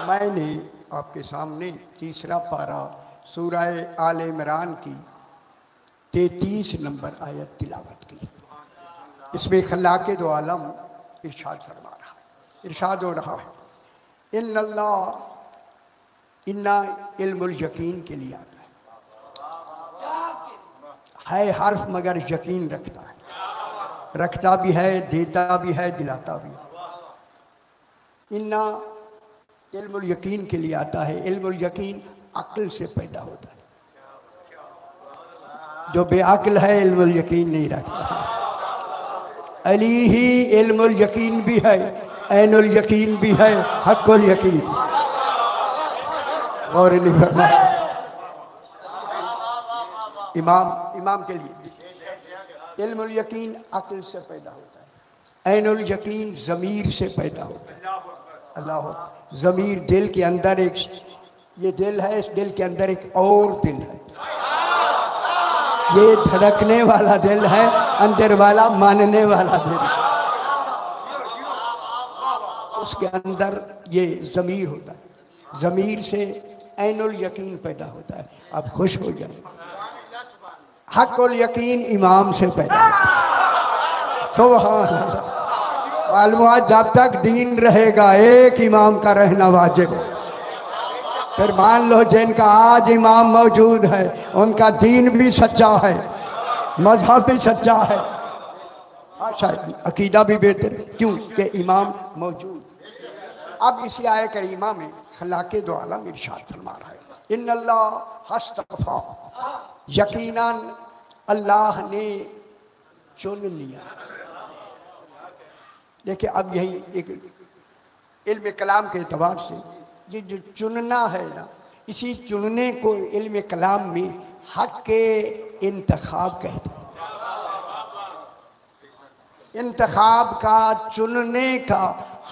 मैंने आपके सामने तीसरा पारा सूरह आल इमरान की 33 नंबर आयत तिलावत की। इसमें खल्लाक़ दो आलम इरशाद फरमा रहा है, इरशाद हो रहा है इन्ना इल्मुल यकीन के लिए आता है हर्फ मगर यकीन रखता है, रखता भी है, देता भी है, दिलाता भी है। इन्ना इल्मुल यकीन के लिए आता है। इल्मुल यकीन अक्ल से पैदा होता है। जो बेअक्ल है इल्मुल यकीन नहीं रखता। अली ही इल्मुल यकीन भी है, ऐनुल यकीन भी है, हक़ुल यकीन। और नहीं फरमाया इमाम के लिए इल्मुल यकीन अक्ल से पैदा होता है, ऐनुल यकीन ज़मीर से पैदा होता है। अल्लाह ज़मीर दिल के अंदर एक ये दिल है, इस दिल के अंदर एक और दिल है, ये धड़कने वाला दिल है, अंदर वाला मानने वाला दिल, उसके अंदर ये ज़मीर होता है। ज़मीर से ऐनुल यकीन पैदा होता है। अब खुश हो जाए, हक़ुल यकीन इमाम से पैदा होता है। सुभान अल्लाह। मालूम जब तक दीन रहेगा एक इमाम का रहना वाजिब है। फिर मान लो जिनका आज इमाम मौजूद है उनका दीन भी सच्चा है, मजहब भी सच्चा है, शायद अकीदा भी बेहतर है, क्यों कि इमाम मौजूद। अब इसी आय करीमा में खल्लाक़ दो आलम इरशाद फरमा रहा है, इन्नल्लाह हस्तफ़ा, यकीनन अल्लाह ने चुन लिया। देखिए अब यही एक इल्म कलाम के एतबार से ये जो चुनना है ना, इसी चुनने को इल्म कलाम में हक़ के इंतखाब कहते हैं। इंतखाब का, चुनने का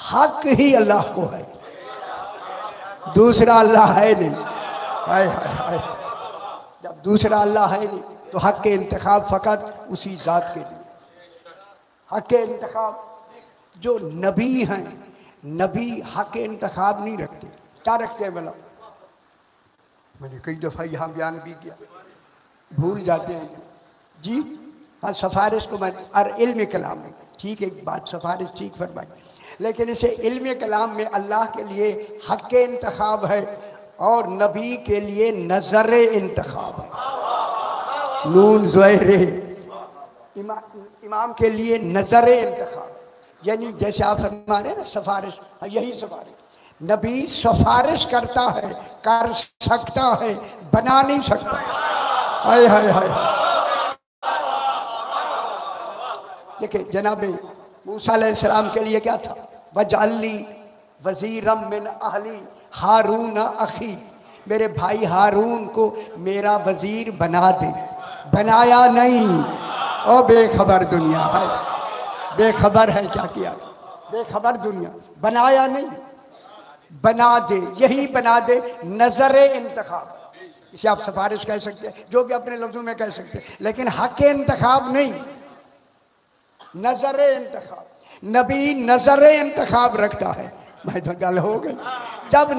हक़ ही अल्लाह को है, दूसरा अल्लाह है नहीं। हाय हाय हाय, जब दूसरा अल्लाह है नहीं तो हक़ के इंतखाब फ़कत उसी ज़ात के लिए। हक़ के इंतखाब जो नबी हैं, नबी हक़ के इंतखाब नहीं रखते। क्या रखते हैं भला? मैंने कई दफ़ा यहाँ बयान भी किया, भूल जाते हैं जी। हाँ, सिफारिश को मैं और इल्म कलाम में ठीक एक बात सिफारिश ठीक फरमाई, लेकिन इसे इल्म कलाम में अल्लाह के लिए हक़ के इंतखाब है और नबी के लिए नज़र इंतखाब है। नून ज़ोहरे इमाम के लिए नज़र इंतखाब, यानी जैसे आप फरमा रहे हैं ना सिफारिश, यही सिफारिश। नबी सिफारिश करता है, कर सकता है, बना नहीं सकता। हाय हाय हाय। देखिए जनाब मूसा अलैहिस्सलाम के लिए क्या था, वजअलनी वज़ीरम मिन अहली हारून अखी, मेरे भाई हारून को मेरा वज़ीर बना दे। बनाया नहीं, ओ बेखबर दुनिया है, बेखबर है क्या किया, बेखबर दुनिया। बनाया नहीं, बना दे, यही बना दे। नज़र इंतखाब, इसे आप सिफारिश कह सकते हैं, जो भी अपने लफ्ज़ों में कह सकते हैं, लेकिन हक़ इंतखाब नहीं, नज़र इंतखाब। नबी नज़र इंतखाब रखता है। मैं तो गल हो गई, जब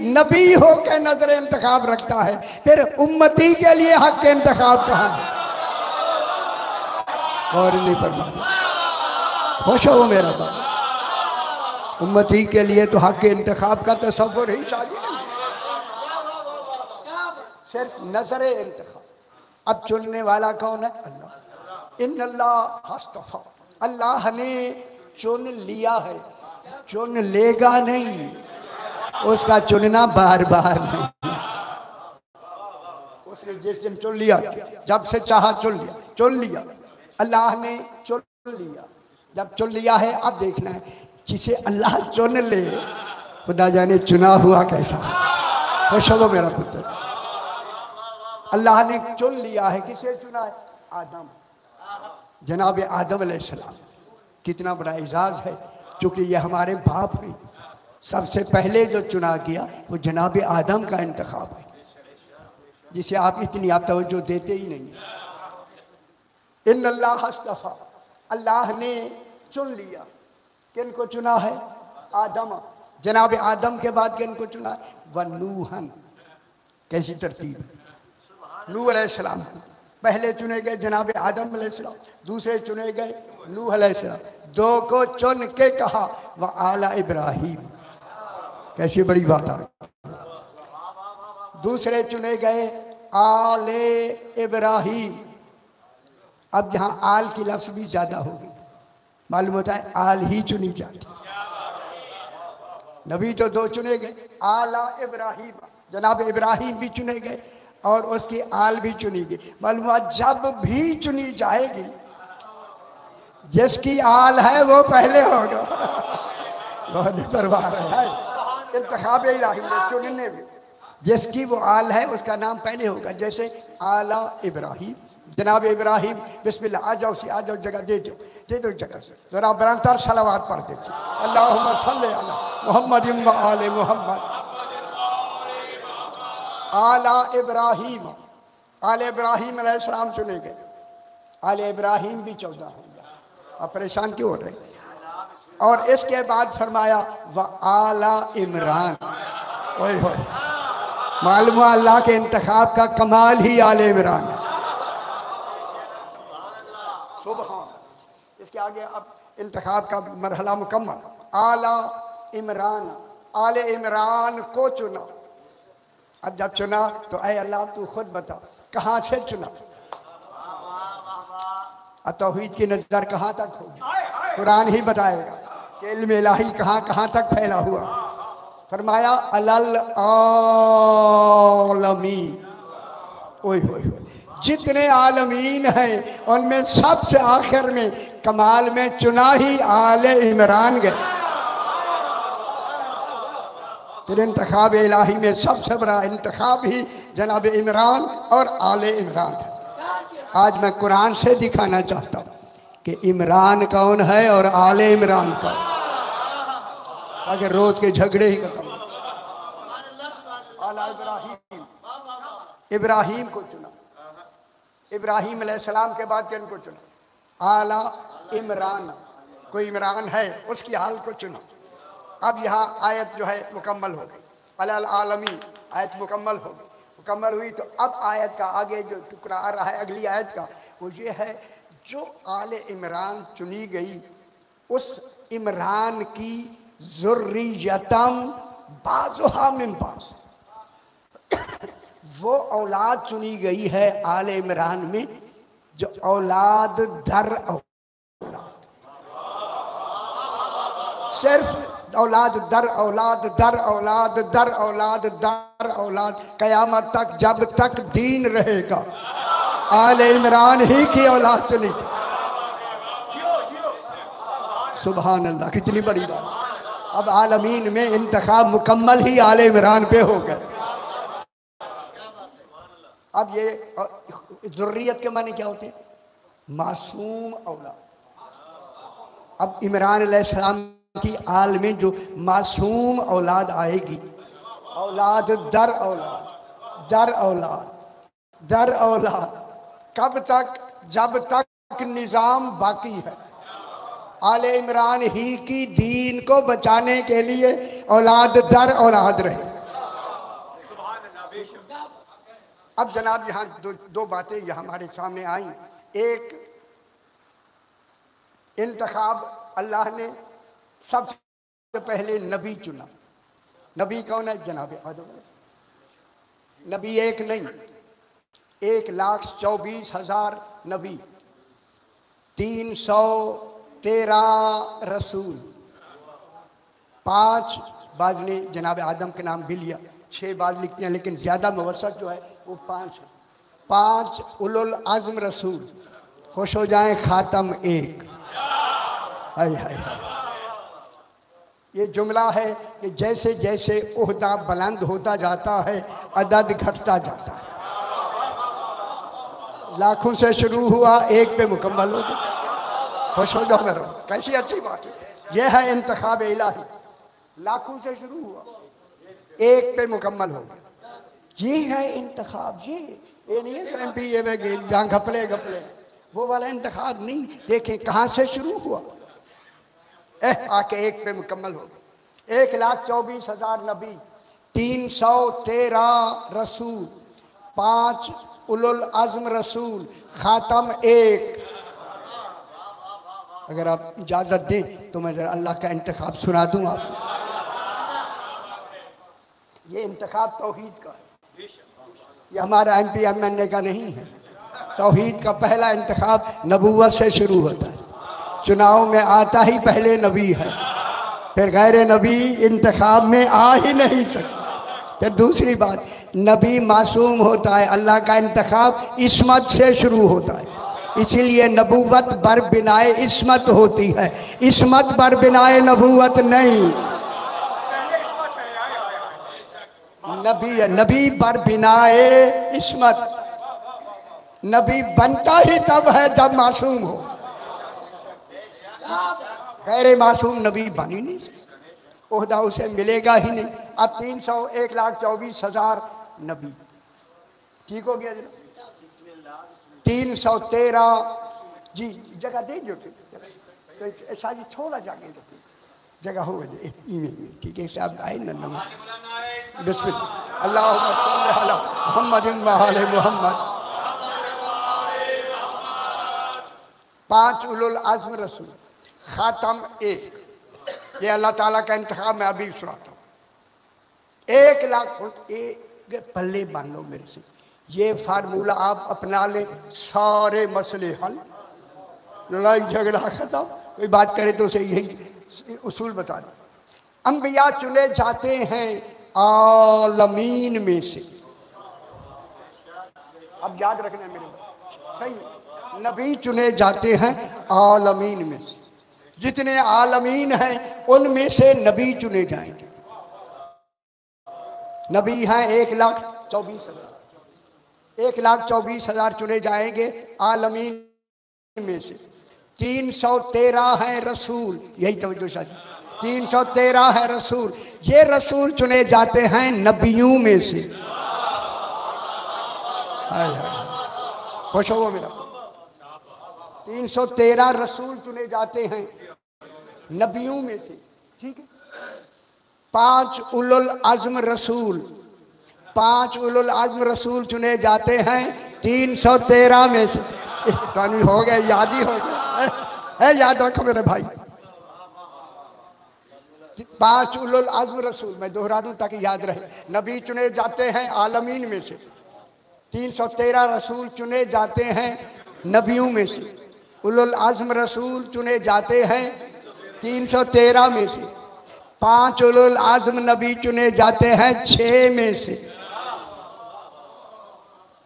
नबी हो के नज़र इंतखाब रखता है, फिर उम्मती के लिए हक़ इंतखाब कहाँ है? और नहीं फरमाया, खुश हो मेरा बाबा, उम्मती के लिए तो हक़ इंतखाब का तसव्वुर ही शादी नहीं, सिर्फ नज़र इंतखाब। अब चुनने वाला कौन है? अल्लाह। इन्नल्लाह हस्तफ़ा, अल्लाह ने चुन लिया है, चुन लेगा नहीं, उसका चुनना बार बार नहीं। उसने जिस दिन चुन लिया, जब से चाहा चुन लिया। अल्लाह ने चुन लिया, जब चुन लिया है अब देखना है जिसे अल्लाह चुन ले, खुदा जाने चुना हुआ कैसा। खुश हो मेरा पुत्र, अल्लाह ने चुन लिया है। किसे चुना है? आदम, जनाब आदम अलैहिस्सलाम। कितना बड़ा एजाज़ है, क्योंकि ये हमारे बाप हैं। सबसे पहले जो चुना किया वो जनाब आदम का इंतखाब है, जिसे आप इतनी आप तवज्जो देते ही नहीं। इन्नल्लाह हस्तफ़ा, अल्लाह ने चुन लिया। किन को चुना है? आदम। जनाब आदम के बाद किनको चुना? व नूहन। कैसी तरतीब है? नूह अलैहिस्सलाम को पहले चुने गए जनाब आदम अलैहिस्सलाम, दूसरे चुने गए नूह अलैहिस्सलाम, दो को चुन के कहा व आला इब्राहिम। कैसी बड़ी बात है। दूसरे चुने गए आले इब्राहिम। अब यहाँ आल की लफ्ज भी ज्यादा हो गई, मालूम होता है आल ही चुनी जाती। नबी तो दो चुने गए, आला इब्राहिम, जनाब इब्राहिम भी चुने गए और उसकी आल भी चुनी गई। मालूम हुआ जब भी चुनी जाएगी जिसकी आल है वो पहले होगा। बहुत परवाह है इंतखाब इलाही में, चुनने में जिसकी वो आल है उसका नाम पहले होगा। जैसे आला इब्राहिम, जनाब इब्राहिम, बिस्मिल्लाह आ जाओ, आ जाओ, जगह दे दो जगह से जरा बरंतर सलावात पढ़ देते। अल्लाहुम्मा सल्ली अला मुहम्मद व आले मुहम्मद। आला इब्राहिम, आले इब्राहिम अलैहिस्सलाम चुने गए। आले इब्राहिम भी 14 होंगे। आप परेशान क्यों हो रहे? और इसके बाद फरमाया व आला इमरान। ओए होए, मालूम अल्लाह के इंतखाब का कमाल ही आले इमरान है। सुभान। इसके आगे अब इंतखाब का मरहला मुकम्मल। आला इमरान, आले इमरान को चुना। अब जब चुना तो ऐ अल्लाह तू खुद बता कहाँ से चुना? अब तौहीद की नजर कहाँ तक होगी? कुरान ही बताएगा कि इल्म इलाही कहाँ कहाँ तक फैला हुआ। फरमाया अलल आलमीन। ओए होए होए, जितने आलमीन हैं उनमें सबसे आखिर में कमाल में चुना ही आले इमरान गए। फिर इंतखाब इलाही में सबसे बड़ा इंतखाब ही जनाब इमरान और आले इमरान है। आज मैं कुरान से दिखाना चाहता हूँ कि इमरान कौन है और आले इमरान कौन, ताकि रोज के झगड़े ही खत्म। आला इब्राहिम, इब्राहिम को चुना। इब्राहिम अलैहिस्सलाम के बाद किनको चुना? आला इमरान, कोई इमरान है उसकी हाल को चुना। अब यहाँ आयत जो है मुकम्मल हो गई। अलल आलमीन आयत मुकम्मल हो गई। मुकम्मल हुई तो अब आयत का आगे जो टुकड़ा आ रहा है अगली आयत का, वो ये है जो आले इमरान चुनी गई उस इमरान की ज़ुर्रियतम बाज़ुहा मिन बाज़, वो औलाद चुनी गई है आले इमरान में जो औलाद दर औलाद, सिर्फ औलाद दर औलाद, दर औलाद, दर औलाद, दर औलाद, कयामत तक जब तक दीन रहेगा आले इमरान ही की औलाद चुनी थी। सुभान अल्लाह, कितनी बड़ी बात। अब आलमीन में इंतखाब मुकम्मल ही आले इमरान पे हो गए। अब ये ज़ुर्रियत के माने क्या होते हैं? मासूम औलाद। अब इमरान अलैहिस्सलाम की आल में जो मासूम औलाद आएगी, औलाद दर औलाद, दर औलाद, दर औलाद, कब तक? जब तक निज़ाम बाकी है। आले इमरान ही की दीन को बचाने के लिए औलाद दर औलाद रहे। अब जनाब यहाँ दो बातें यहाँ हमारे सामने आई। एक, इंतखाब अल्लाह ने सबसे पहले नबी चुना। नबी कौन है? जनाब आदम। नबी एक नहीं, 1,24,000 नबी, 313 रसूल, 5 बाज ने जनाब आदम के नाम भी लिया, 6 बाज लिखते हैं, लेकिन ज़्यादा मुवस्सत जो है वो 5 है। 5 उलुल आज़म रसूल। खुश हो जाएं, खातम 1। हाय हाय हाय। ये जुमला है कि जैसे जैसे ओहदा बुलंद होता जाता है अदद घटता जाता है। लाखों से शुरू हुआ, 1 पे मुकम्मल हो गया। खुश हो जाओ मेरे, कैसी अच्छी बात है। यह है इंतखाब इलाही। लाखों से शुरू हुआ, 1 पे मुकम्मल हो गया। ये है इंतखाब। ये नहीं है MP जहाँ घपले घपले, वो वाला इंतखाब नहीं। देखें कहाँ से शुरू हुआ, आके 1 पे मुकम्मल हो गया। 1,24,000 नबी, 313 रसूल, 5 उलुल अज़्म रसूल, खातम 1। अगर आप इजाज़त दें तो मैं ज़रा अल्लाह का इंतखाब सुना दूँ आपको। ये इंतखाब तौहीद का है, ये हमारा MP MNA का नहीं है। तौहीद का पहला इंतखाब नबूवत से शुरू होता है। चुनाव में आता ही पहले नबी है, फिर गैर नबी इंतखाब में आ ही नहीं सकता। फिर दूसरी बात, नबी मासूम होता है, अल्लाह का इंतखाब इस्मत से शुरू होता है। इसीलिए नबूवत बर बिनाए इस्मत होती है, इस्मत बर बिनाए नबूवत नहीं। नबी बर बिनाए इस्मत, नबी बनता ही तब है जब मासूम हो, गैर मासूम नबी बन ही नहीं सकता, ओहदा उसे मिलेगा ही नहीं। अब 1,24,000 नबी ठीक हो गया जरा। 313 जी जगह दे जो तो ऐसा जी थोड़ा जाके जगह हो गई ठीक है साहब आए ना। बिस्मिल्लाह अल्लाहुम्मा सल्ली अला मुहम्मदिन व आले मुहम्मद। 5 उलुल अज़्म रसूल, खातम 1। ये अल्लाह ताला का इंतखाब मैं अभी सुनाता हूँ। 1 लाख एक पल्ले बांध लो मेरे से, ये फार्मूला आप अपना लें, सारे मसले हल, लड़ाई झगड़ा खत्म। कोई बात करे तो उसे यही उसूल बता दें। अंबिया चुने जाते हैं आलमीन में से, अब याद रखना मेरे सही, नबी चुने जाते हैं आलमीन में से, जितने आलमीन हैं उनमें से नबी चुने जाएंगे। नबी हैं 1,24,000, 1,24,000 चुने जाएंगे आलमीन में से। 313 हैं रसूल, यही तवज्जो शादी, 313 है रसूल। ये रसूल चुने जाते हैं नबियों में से। खुश हो मेरा। 313 रसूल चुने जाते हैं नबियों में से, ठीक है। 5 उलुल अज़्म रसूल, 5 उलुल अज़्म रसूल चुने जाते हैं 313 में से। तानी हो गए, याद ही हो गए, याद रखो मेरे भाई। 5 उलुल अज़्म रसूल, मैं दोहरा दूं ताकि याद रहे। नबी चुने जाते हैं आलमीन में से, 313 रसूल चुने जाते हैं नबियों में से। उलुल अज़्म रसूल चुने जाते हैं 313 में से। 5 उलुल अज़्म नबी चुने जाते हैं 6 में से।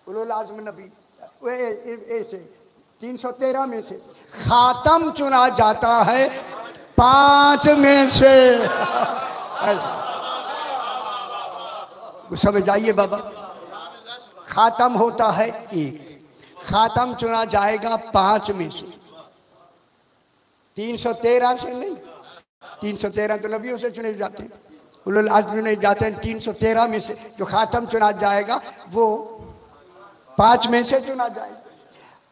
उलुल अज़्म नबी ऐसे 313 में से। खातम चुना जाता है 5 में से। समझ आइए बाबा, खातम होता है 1, खातम चुना जाएगा 5 में से, 313 से नहीं। 313 तो नबियों से चुने जाते हैं, उलुल अज़्म चुने जाते हैं 313 में से। जो खातम चुना जाएगा वो 5 में से चुना जाएगा।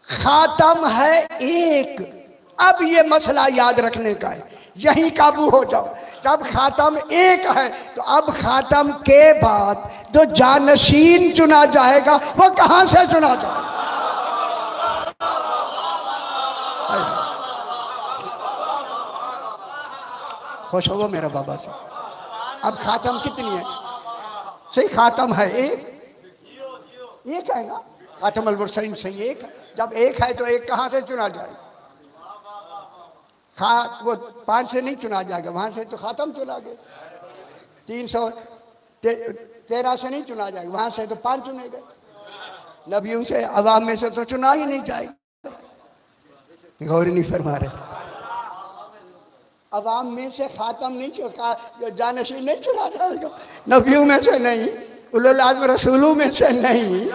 खातम है 1। अब ये मसला याद रखने का है, यही काबू हो जाओ। जब खातम 1 है तो अब खातम के बाद जो जानशीन चुना जाएगा वो कहां से चुना जाएगा? खुश हो मेरा बाबा से। अब खातम कितनी है? सही खातम है 1 है ना, खातम अल मुरसलीन सही 1 है। जब 1 है तो 1 कहां से चुना जाएगा? वो 5 से नहीं चुना जाएगा, वहां से तो खातम चुना गया। 313 से नहीं चुना जाएगा, वहां से तो 5 चुने गए। नबियों से अवाम में से तो चुना ही नहीं जाएगा। गौर नहीं फरमा रहे, अवाम में से खातम नहीं चुना, जानशीन नहीं चुना जाएगा। नबियों में से नहीं, उलुल अज़्म रसूलों में से नहीं,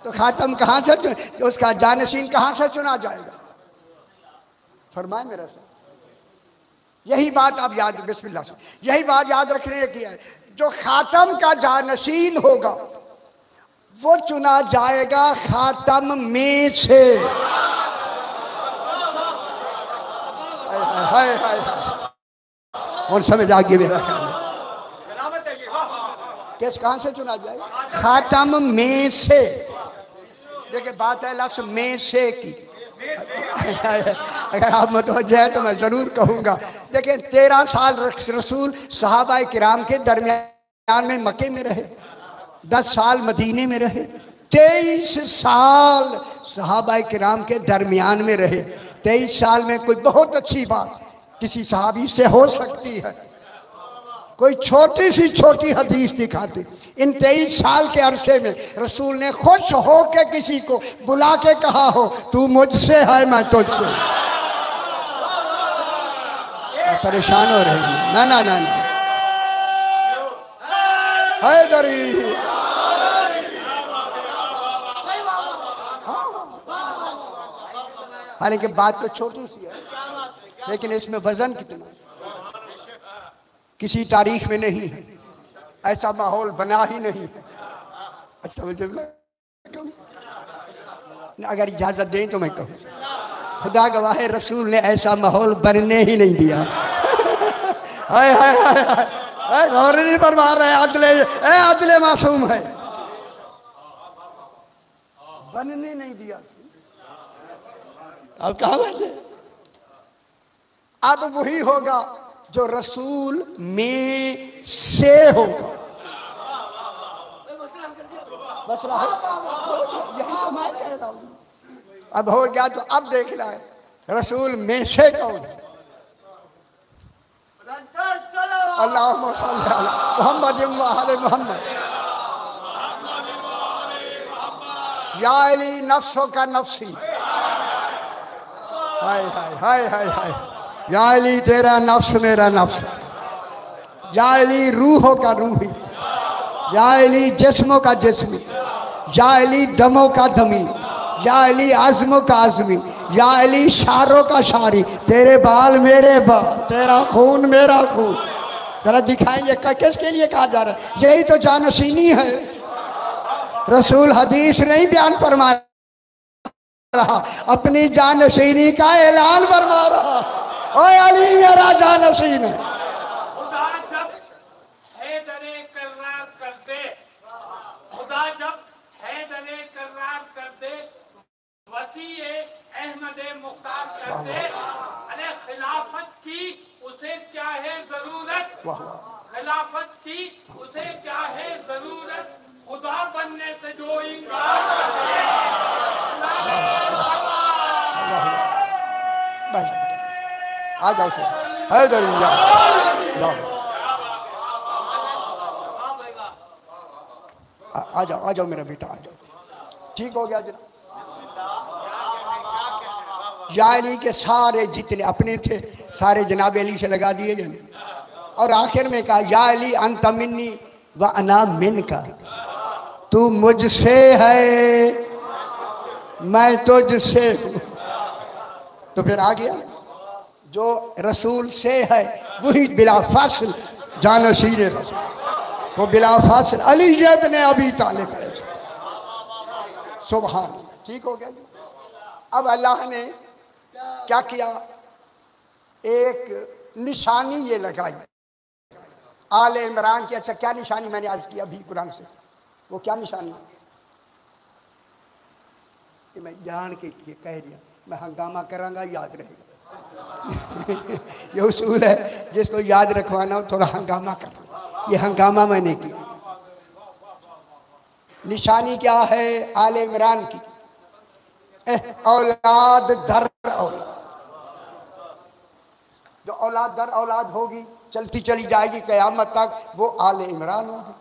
तो खातम कहाँ से, उसका जानशीन कहाँ से चुना जाएगा? फरमाए मेरा साहब। यही बात आप याद, बिस्मिल्लाह से यही बात याद रखने की है। जो खातम का जानशीन होगा वो चुना जाएगा खातम में से। हाय हाय और समझ आ गया मेरा ख्याल है। किस कहाँ से चुना जाए? खातम में से। देखिए बात है लफ्ज़ में से की। अगर आप मुतवज्जह हैं तो मैं ज़रूर कहूँगा। देखिए 13 साल रसूल सहाबा किराम के दरमियान में मक्के में रहे, 10 साल मदीने में रहे, 23 साल सहाबा किराम के दरमियान में रहे। 23 साल में कोई बहुत अच्छी बात किसी सहाबी से हो सकती है, कोई छोटी सी छोटी हदीस दिखाते। इन 23 साल के अरसे में रसूल ने खुश हो के किसी को बुला के कहा हो तू मुझसे है मैं तुझसे। परेशान हो रहे हैं। ना ना ना ना हैदरी। हालांकि बात तो छोटी सी है लेकिन इसमें वजन कितना, किसी तारीख में नहीं है, ऐसा माहौल बना ही नहीं है। अच्छा मुझे अगर इजाजत दें तो मैं कहूँ, खुदा गवाह है रसूल ने ऐसा माहौल बनने ही नहीं दिया। हाय हाय हाय हाय गौर नहीं फरमा रहे। अदले मासूम है, बनने नहीं दिया। अब कहाँ बैठे? अब वही होगा जो रसूल में से होगा। बस यही तो मैं कह रहा हूं। अब हो गया तो अब देखना है रसूल में से कौन है। अल्लाहुम्मा सल्ली अला मुहम्मद व आले मुहम्मद। या अली नफ्सों का नफ्सी। हाय हाय हाय हाय हाय। या अली तेरा नफ्स मेरा नफ्स। या अली रूहों का रूही। या अली जिस्मों का जिस्मी। या अली दमों का दमी। या अली आज़मों का आज़मी। या अली शारों का शारी। तेरे बाल मेरे बाल, तेरा खून मेरा खून। जरा दिखाएंगे किसके लिए कहा जा रहा है? यही तो जानशीनी है। रसूल हदीस नहीं बयान फरमा रहा, अपनी जानशीनी का ऐलान फरमा रहा। ओए अली मेरा जानशीन है। खुदा जब हैदरे करार कर दे, खुदा जब हैदरे करार कर दे, वसीए अहमदे मुख्तार कर दे। अरे खिलाफत की उसे क्या है जरूरत? खिलाफत की उसे क्या है जरूरत? खुदा बनने से जो इनकार करे। आ जाओ सर, हैदर आ जाओ मेरा बेटा, आ जाओ। ठीक हो गया जनाब। या अली के सारे जितने अपने थे सारे जनाब अली से लगा दिए गए। और आखिर में कहा या अली अंत मिन्नी व अना मिन का। तू मुझसे है मैं तुझसे हूँ। तो फिर आ गया जो रसूल से है वही बिला फासिल जानशीन रसूल, वो बिला फासिल अली इब्न अबी तालिब है। सुभान। ठीक हो गया। अब अल्लाह ने क्या किया? एक निशानी ये लगाई आले इमरान की। अच्छा क्या निशानी मैंने आज की अभी कुरान से? वो क्या निशानी? कि मैं जान के कह दिया, मैं हंगामा करांगा, याद रहेगा। ये उसूल है, जिसको याद रखवाना हो थोड़ा हंगामा करना। ये हंगामा मैंने किया। निशानी क्या है? आले इमरान की औलाद दर औलाद। जो औलाद दर औलाद होगी चलती चली जाएगी क़यामत तक, वो आले इमरान होगी।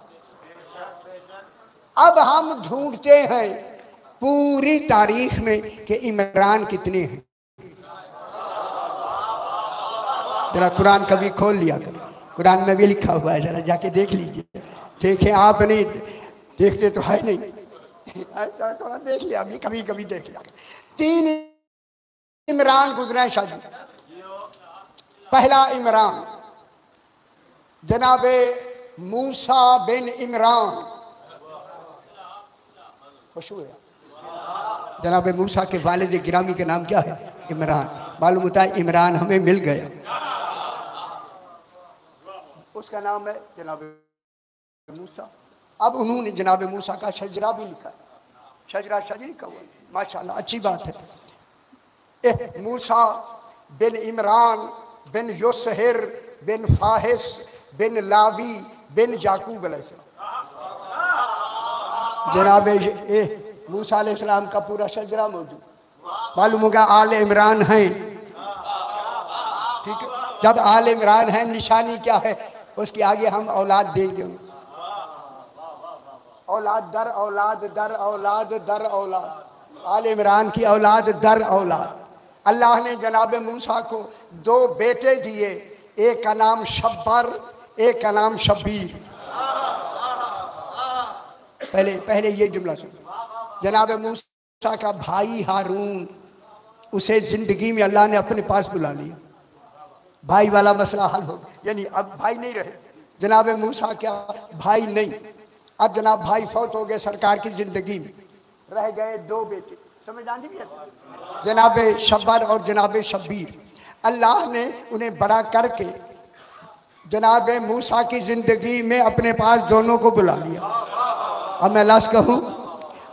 अब हम ढूंढते हैं पूरी तारीख में कि इमरान कितने हैं। जरा कुरान कभी खोल लिया करो, कुरान में भी लिखा हुआ है, जरा जाके देख लीजिए। देखें आप नहीं देखते तो है नहीं, थोड़ा देख लिया अभी, कभी कभी देख लिया। 3 इमरान गुजरा है शादी। पहला इमरान जनाबे मूसा बिन इमरान। खुश हुए? जनाबे मूसा के वालिद गिरामी का नाम क्या है? इमरान। मालूम होता है इमरान हमें मिल गया। उसका नाम है जनाब मूसा। अब उन्होंने जनाब मूसा का शजरा भी लिखा, शजरा शजरी का हुआ, माशाल्लाह अच्छी बात है। मूसा बिन इमरान बिन योसहिर बिन फाहिस बिन लावी बिन याकूब अलैहिस्सलाम, जनाब मूसा अलैहिस्सलाम का पूरा शजरा मौजूद। मालूम होगा आले इमरान है, ठीक है। जब आले इमरान है निशानी क्या है, उसके आगे हम औलाद देंगे, औलाद दर औलाद दर औलाद दर औलाद, आले इमरान की औलाद दर औलाद। अल्लाह ने जनाब मूसा को 2 बेटे दिए, एक का नाम शब्बर, एक का नाम शब्बीर। पहले ये जुमला सुनो। जनाब मूसा का भाई हारून, उसे जिंदगी में अल्लाह ने अपने पास बुला लिया, भाई वाला मसला हल हो गया, यानी अब भाई नहीं रहे। जनाब मूसा क्या भाई नहीं, अब जनाब भाई फौत हो गए सरकार की जिंदगी में, रह गए 2 बेटे, समझ आनी भी है, जनाब शब्बर और जनाब शब्बीर। अल्लाह ने उन्हें बड़ा करके जनाब मूसा की जिंदगी में अपने पास दोनों को बुला लिया। अब मैं लास्ट कहूँ,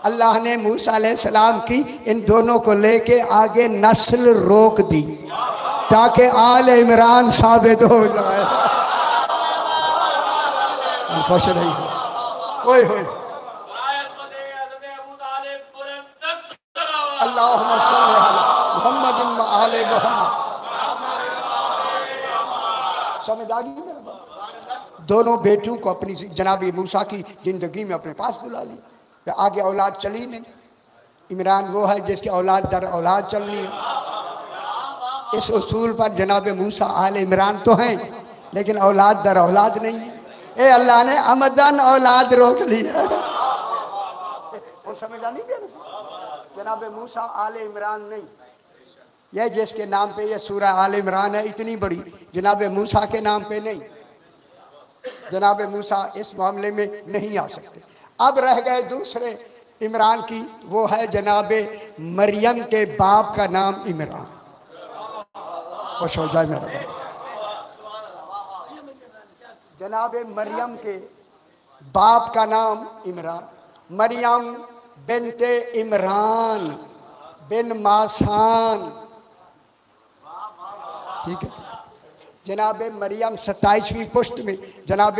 अल्लाह ने मूसा अलैहिस्सलाम की इन दोनों को लेके आगे नस्ल रोक दी ताकि आले इमरान साबित हो जाए। खुश रही ओए होए अल्लाहुम्मा सल्ली अला मुहम्मद व आले मुहम्मद। समझ आ गई मेरा बात? दोनों बेटों को अपनी जनाब मूसा की जिंदगी में अपने पास बुला लिया। आगे औलाद चली नहीं, इमरान वो है जिसकी औलाद दर औलाद चलनी है। इस उसूल पर जनाब मूसा आले इमरान तो हैं, लेकिन औलाद दर औलाद नहीं है। ए अल्लाह ने अमदन औलाद रोक लिया। समझ नहीं गया, जनाब मूसा आले इमरान नहीं, यह जिसके नाम पे यह सूरह आले इमरान है इतनी बड़ी, जनाब मूसा के नाम पे नहीं। जनाब मूसा इस मामले में नहीं आ सकते। अब रह गए दूसरे इमरान की, वो है जनाब मरियम के बाप का नाम इमरान। खुश हो जाए मेरा बाप। जनाब मरियम के बाप का नाम इमरान, मरियम बिनते इमरान बिन मासान, ठीक है। जनाब मरियम 27वीं पुष्ट में जनाब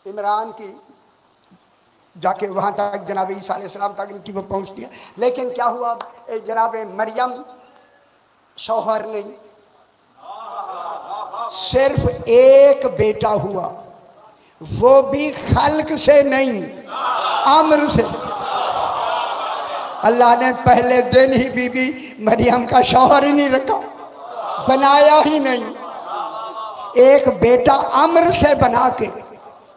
इमरान की जाके वहाँ तक जनाब ईसा अलैहिस्सलाम तक इनकी वो पहुँचती है। लेकिन क्या हुआ, जनाब मरियम शौहर नहीं, सिर्फ एक बेटा हुआ, वो भी खल्क से नहीं अम्र से। अल्लाह ने पहले दिन ही बीबी मरियम का शौहर ही नहीं रखा, बनाया ही नहीं। एक बेटा अम्र से बना के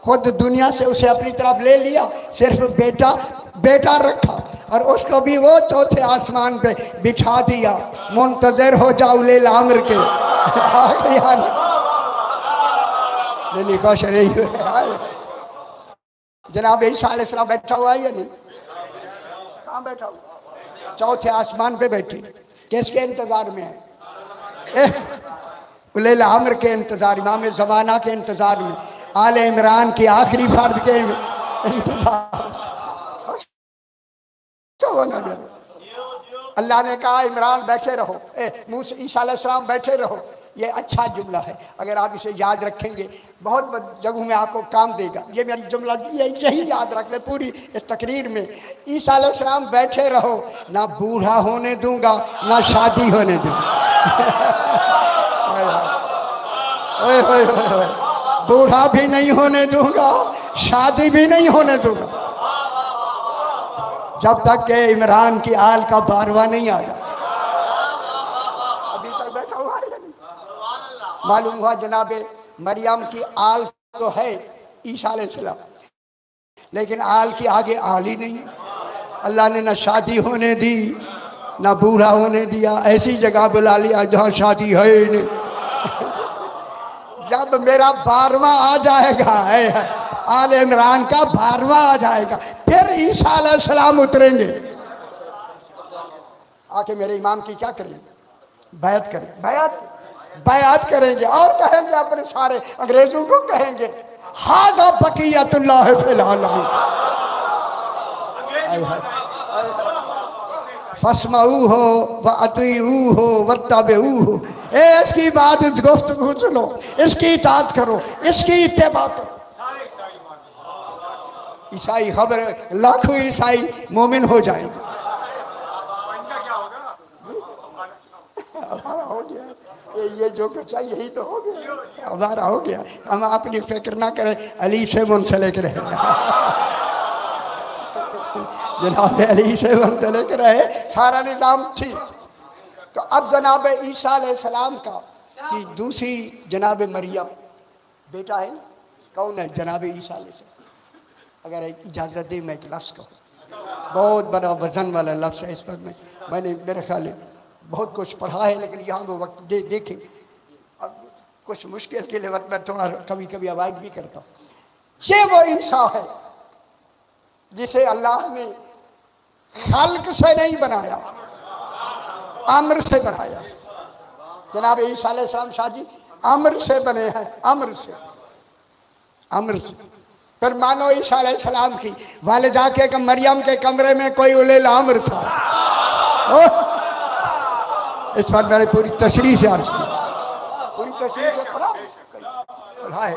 खुद दुनिया से उसे अपनी तरफ ले लिया, सिर्फ बेटा रखा और उसको भी वो चौथे आसमान पे बिठा दिया। मुंतजर हो जाओ ले अम्र के। नहीं खुश रही जनाब ईसा अलैहिस्सलाम बैठा हुआ है या नहीं? कहाँ बैठा हुआ? चौथे आसमान पे बैठी। किसके इंतजार में है? उलेल अम्र के इंतजार, इमाम ज़माना के इंतजार में, आले इमरान के आखिरी फर्द के इंतजार। अल्लाह ने कहा इमरान बैठे रहो, मूसा ईसा अलैहिस्सलाम बैठे रहो। ये अच्छा जुमला है, अगर आप इसे याद रखेंगे बहुत जगहों में आपको काम देगा। ये मेरी जुमला यही याद रख ले पूरी इस तकरीर में। ईसा अलैहिस्सलाम बैठे रहो, ना बूढ़ा होने दूंगा ना शादी होने दूंगा। बूढ़ा भी नहीं होने दूंगा, शादी भी नहीं होने दूंगा, जब तक के इमरान की आल का बारवा नहीं आ जाए। अभी तक बैठा हुआ है। मालूम हुआ जनाबे मरियम की आल तो है ईसा अलैहिस्सलाम, लेकिन आल की आगे आल ही नहीं। अल्लाह ने ना शादी होने दी ना बूढ़ा होने दिया, ऐसी जगह बुला लिया जहाँ शादी है ही नहीं। जब मेरा 12वां आ जाएगा, आले इमरान का 12वां आ जाएगा, फिर ईसा अलैहिस्सलाम उतरेंगे। आके मेरे इमाम की क्या करेंगे? बैत करें। बैत बयात करेंगे और कहेंगे अपने सारे अंग्रेजों को कहेंगे हाज़ा बक़ियतुल्लाह फ़िल आलमीन, फस्माऊ हो व अतीऊ हो वत्तबऊ हो। इसकी बात गुफ्तगू सुनो, इसकी इताअत करो, इसकी इत्तिबा करो। ईसाई खबर लाखों ईसाई मोमिन हो जाएंगे। हमारा हो गया ये जो कुछ चाहिए यही तो हो गया, हमारा हो गया। हम अपनी फिक्र ना करें, अली से मुंसलिक रहे, जनाब अली से मुंसलिक रहे, सारा निज़ाम ठीक। तो अब जनाब ईसा अलैहिस्सलाम का कि दूसरी जनाब मरियम बेटा है, कौन है? जनाब ईसा अलैहिस्सलाम। अगर इजाज़त दे मैं एक लफ्ज़ कहूँ, बहुत बड़ा वज़न वाला लफ्ज़ है, इस पर मैंने मेरे ख्याल बहुत कुछ पढ़ा है, लेकिन यहाँ वो वक्त देखें अब कुछ मुश्किल के लिए वक्त मैं थोड़ा कभी कभी अवॉइड भी करता हूँ। ये वो इंसान है जिसे अल्लाह ने खल्क से नहीं बनाया, अम्र से बनाया। जनाब ईसा अलैहिस्सलाम शाह जी अम्र से बने हैं, अम्र से, अम्र से। फिर मानो ईसा अलैहिस्सलाम की वालिदा के मरियम के कमरे में कोई उलेल अम्र था। इस पर मैंने पूरी तशरीह से अर्ज की, पूरी तशरीह से पढ़ा है।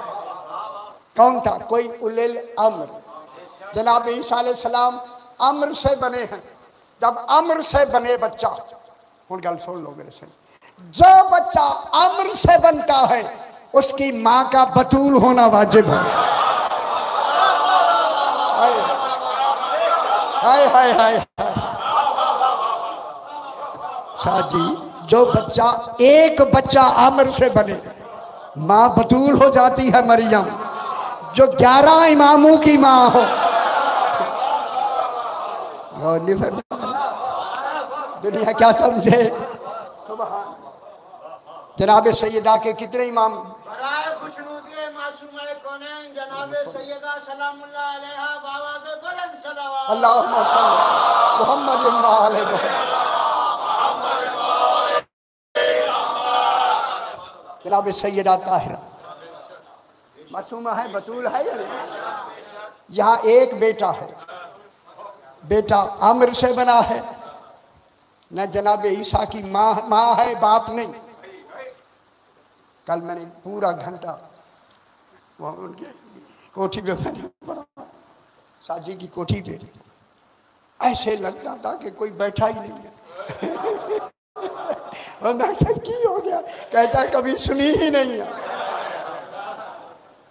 कौन था? कोई उलेल अम्र। जनाब ईसा अलैहिस्सलाम अम्र से बने हैं। जब अम्र से बने बच्चा, हुण गल सुन लो मेरे से, जो बच्चा अम्र से बनता है उसकी माँ का बतूल होना वाजिब है। हाय हाय हाय शाह जी, जो बच्चा एक बच्चा अम्र से बने माँ बतूल हो जाती है मरियम। जो 11 इमामों की माँ हो, दुनिया क्या समझे। जनाब सैयदा के कितने इमाम? अल्लाहुम्मा सल्ली मुहम्मद व आले मुहम्मद। जनाब सैयदा ताहिरा मासूमा है, बतूल है। यहाँ एक बेटा है, बेटा अम्र से बना है। न जनाब ईसा की माँ है, बाप नहीं। कल मैंने पूरा घंटा वहाँ उनके कोठी पे मैंने पढ़ा, साजी की कोठी पे। ऐसे लगता था कि कोई बैठा ही नहीं है। और मैं की हो गया, कहता है कभी सुनी ही नहीं है।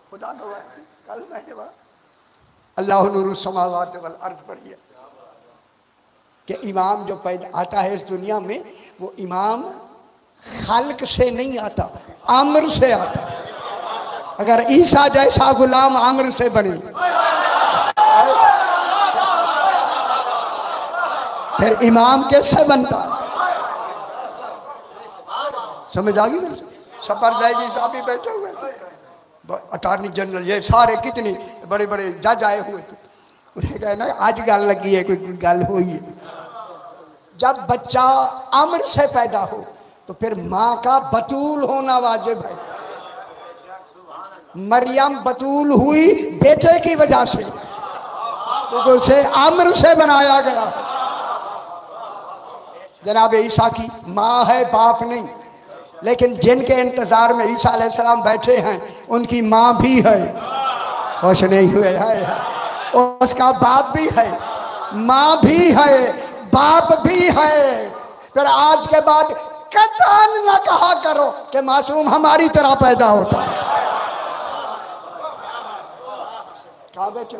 खुदा को कल मैंने अल्लाह नूरु समावात वल अर्ज़ पढ़ी है कि इमाम जो पैदा आता है इस दुनिया में, वो इमाम खल्क से नहीं आता, अम्र से आता है। अगर ईसा जैसा गुलाम अम्र से बने फिर इमाम कैसे बनता? समझ आ गई मेरे? सफर जाएगी साहब भी बैठे हुए थे, अटॉर्नी जनरल, ये सारे कितने बड़े बड़े जज आए हुए थे। उन्हें कहना आज गल लगी है, कोई गल हुई है। जब बच्चा अम्र से पैदा हो तो फिर माँ का बतूल होना वाजिब है। मरियम बतूल हुई बेटे की वजह से, क्योंकि उसे अम्र से बनाया गया। जनाब ईसा की माँ है, बाप नहीं। लेकिन जिनके इंतजार में ईसा अलैहिस्सलाम बैठे हैं उनकी माँ भी है। खुश नहीं हुए? है। उसका बाप भी है, माँ भी है, बाप भी है। फिर आज के बाद कतई न कहा करो कि मासूम हमारी तरह पैदा होता है। कहा बेटे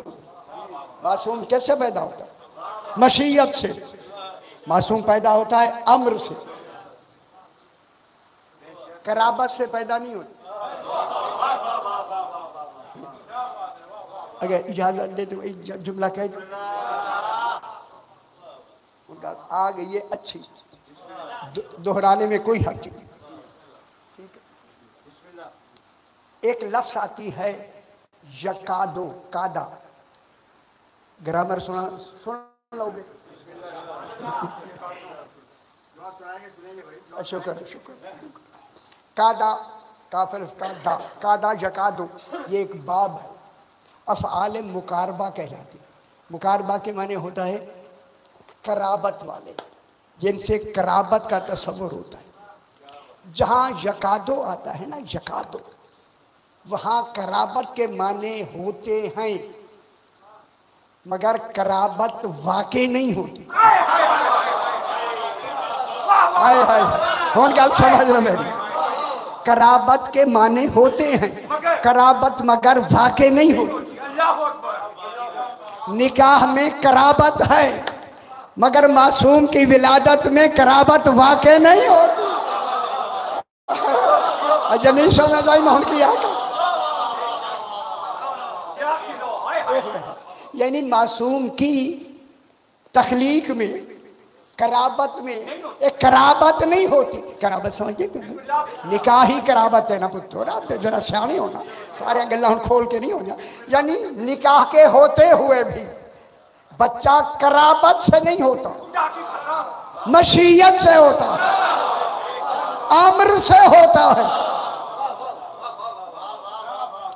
मासूम कैसे पैदा होता है? मशीयत से। मासूम पैदा होता है अम्र से, कराबत से पैदा नहीं होता। अगर इजाजत दे तो एक जुमला कह दो, उनका आ गई है अच्छी, दोहराने में कोई हर्ज नहीं। ठीक है। एक लफ्ज आती है यकादो, कादा। ग्रामर सुन लोगे? शुक्र शुक्र। कादा काफिर कादा कादा यकादो, ये एक बाब है। अफ़आल मुकारबा कहलाती है। मुकारबा के माने होता है कराबत वाले, जिनसे कराबत का तस्वुर होता है। जहाँ यकादो आता है ना, यकादो, वहाँ कराबत के माने होते हैं, मगर कराबत वाकई नहीं होती। हाय हाय, कौन गल समझ रहे मेरी? कराबत के माने होते हैं, कराबत मगर वाकई नहीं होती। निकाह में कराबत है, मगर मासूम की विलादत में कराबत वाकई नहीं होती। नहीं समझ आई मोहन की आंख। यानी मासूम की तखलीक में, कराबत में एक कराबत नहीं होती। कराबत समझिए, निकाह ही कराबत है ना पुत्र, आप जरा सियाने होना, सारे गल्ला खोल के नहीं होना। यानी निकाह के होते हुए भी बच्चा कराबत से नहीं होता, मशीयत से होता है, अम्र से होता है।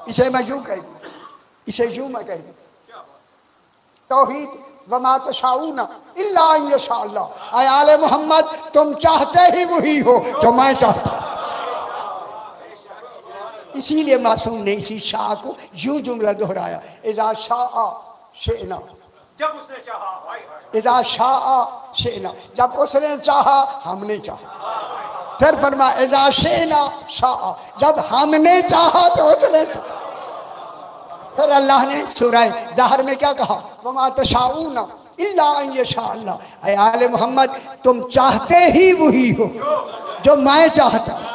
इसे मैं यूं कह दूं, इसे यूं मैं कह दूं, तौहीद वमा तशाऊना इल्ला अन यशा अल्लाह। ऐ आले मोहम्मद, तुम चाहते ही वही हो जो मैं चाहता हूं। इसीलिए मासूम ने इसी शाह को यूं जुमला दोहराया, इज़ा शाअ शिअना, जब उसने चाहा, इज़ा शाअ शिअना, जब उसने चाहा हमने चाहा। फिर फरमा इज़ा शिअना शाअ, जब हमने चाहा तो उसने चाहा। फिर अल्लाह ने सूरह ज़हर में क्या कहा, वमा तशाऊना इल्ला अन यशा अल्लाह। ऐ आले मोहम्मद, तुम चाहते ही वही हो जो मैं चाहता हूं।